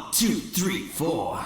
1, 2, 3, 4.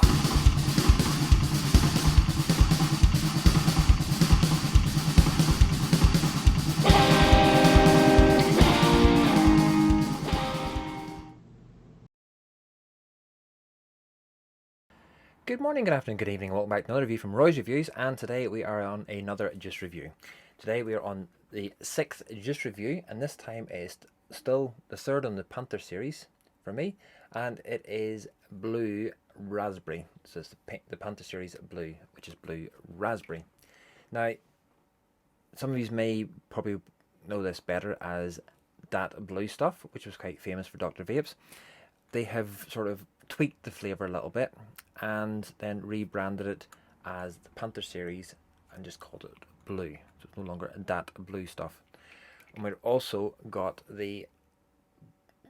Good morning, good afternoon, good evening. Welcome back to another review from Roy's Reviews, and today we are on another juice review. Today we are on the 6th juice review, and this time is still the third on the Panther series for me, and it is Blue Raspberry. So it's the Panther series Blue, which is Blue Raspberry. Now, some of you may probably know this better as that blue stuff, which was quite famous for Dr Vapes. They have sort of tweaked the flavour a little bit and then rebranded it as the Panther series and just called it Blue. So it's no longer that blue stuff. And we've also got the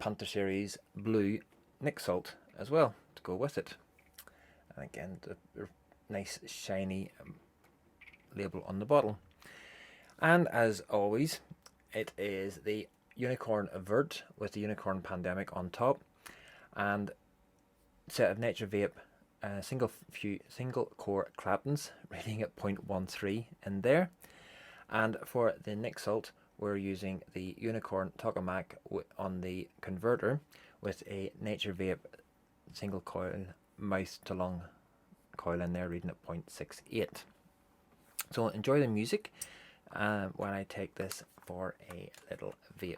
Panther series Blue Nic Salt as well to go with it. And again, the nice shiny label on the bottle. And as always, it is the Unicorn Vert with the Unicorn Pandemic on top, and set of Nature Vape single core Claptons, rating at 0.13 in there. And for the Nic Salt, we're using the Unicorn Tokamak on the converter with a Nature Vape single coil mouth to lung coil in there, reading at 0.68. So enjoy the music when I take this for a little vape.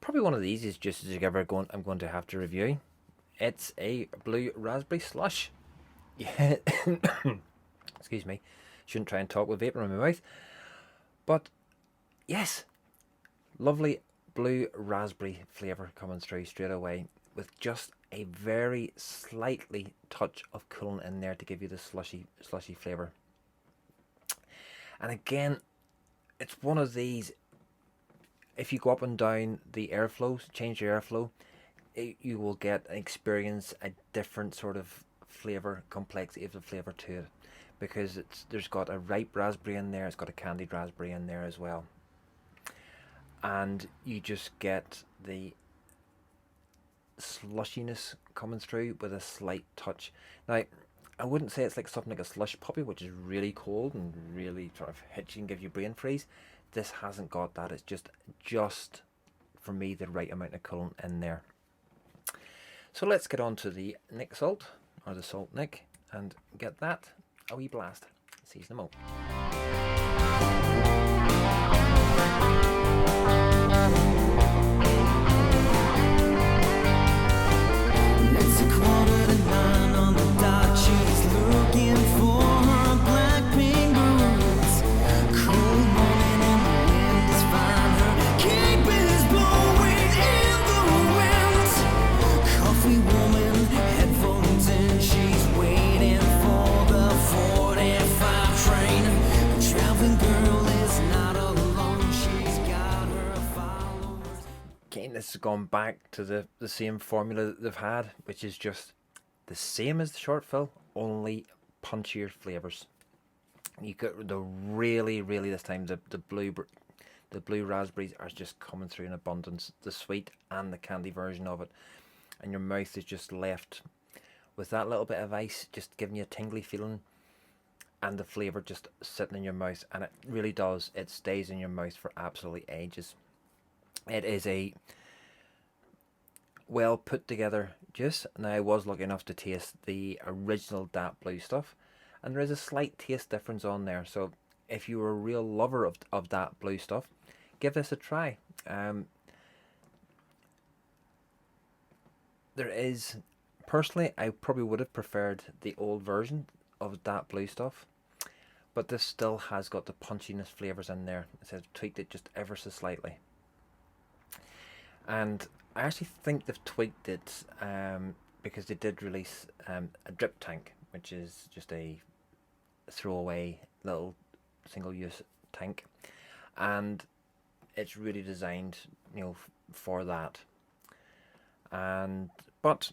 Probably one of the easiest juices I'm going to have to review. It's a blue raspberry slush. Yeah. Excuse me. Shouldn't try and talk with vapor in my mouth. But yes, lovely blue raspberry flavour coming through straight away with just a very slightly touch of coolant in there to give you the slushy flavour. And again, it's one of these, if you go up and down the airflow, change your airflow, you will experience a different sort of flavour, complexity of the flavour to it, because there's got a ripe raspberry in there, it's got a candied raspberry in there as well, and you just get the slushiness coming through with a slight touch. Now, I wouldn't say it's like something like a slush puppy, which is really cold and really sort of hits you and gives you brain freeze. This hasn't got that. It's just for me the right amount of coolant in there. So let's get on to the Nic Salt, or the Salt Nic, and get that a wee blast. Season them up. It's 8:45 on the dot. She's looking for her Blackpink boots. Cold morning and the wind is fine. Her cape is blowing in the wind. Coffee woman, headphones in. She's waiting for the 45 train. The traveling girl is not alone. She's got her followers. Again, this has gone back to the same formula that they've had, which is just the same as the shortfill, only punchier flavours. You get the really this time the blue raspberries are just coming through in abundance, the sweet and the candy version of it, and your mouth is just left with that little bit of ice, just giving you a tingly feeling, and the flavour just sitting in your mouth, and it really does. It stays in your mouth for absolutely ages. It is a well put together juice. Now, I was lucky enough to taste the original Dat Blue stuff, and there is a slight taste difference on there. So if you were a real lover of Dat Blue stuff, give this a try. There is, personally, I probably would have preferred the old version of Dat Blue stuff, but this still has got the punchiness flavours in there. It's tweaked it just ever so slightly. And I actually think they've tweaked it because they did release a drip tank, which is just a throwaway little single-use tank, and it's really designed, you know, for that. But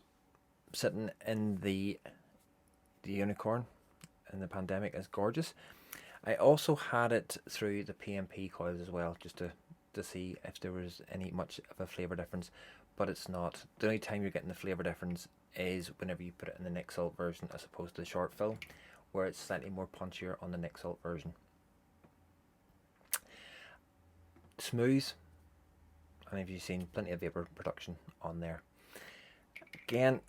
sitting in the unicorn in the pandemic is gorgeous. I also had it through the PMP coils as well, just to see if there was much of a flavour difference, but it's not. The only time you're getting the flavour difference is whenever you put it in the Nic Salt version as opposed to the short fill, where it's slightly more punchier on the Nic Salt version. Smooth, and if you've seen plenty of vapour production on there. Again,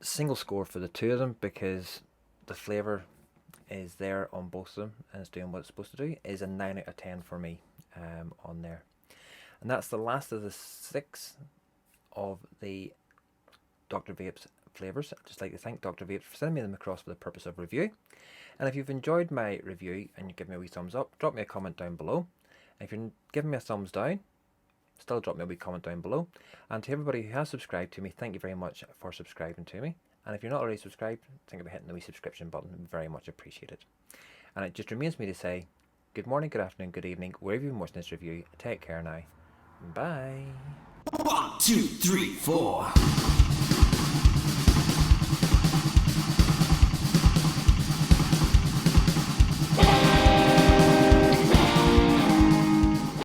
single score for the two of them, because the flavour is there on both of them and it's doing what it's supposed to do. Is a 9 out of 10 for me on there. And that's the last of the 6 of the Dr Vapes flavours. I'd just like to thank Dr Vapes for sending me them across for the purpose of review. And if you've enjoyed my review and you give me a wee thumbs up, drop me a comment down below. And if you're giving me a thumbs down, still drop me a wee comment down below. And to everybody who has subscribed to me, thank you very much for subscribing to me. And if you're not already subscribed, think about hitting the wee subscription button. Very much appreciated. And it just remains me to say good morning, good afternoon, good evening, wherever you're watching this review. Take care now. Bye. 1, 2, 3, 4.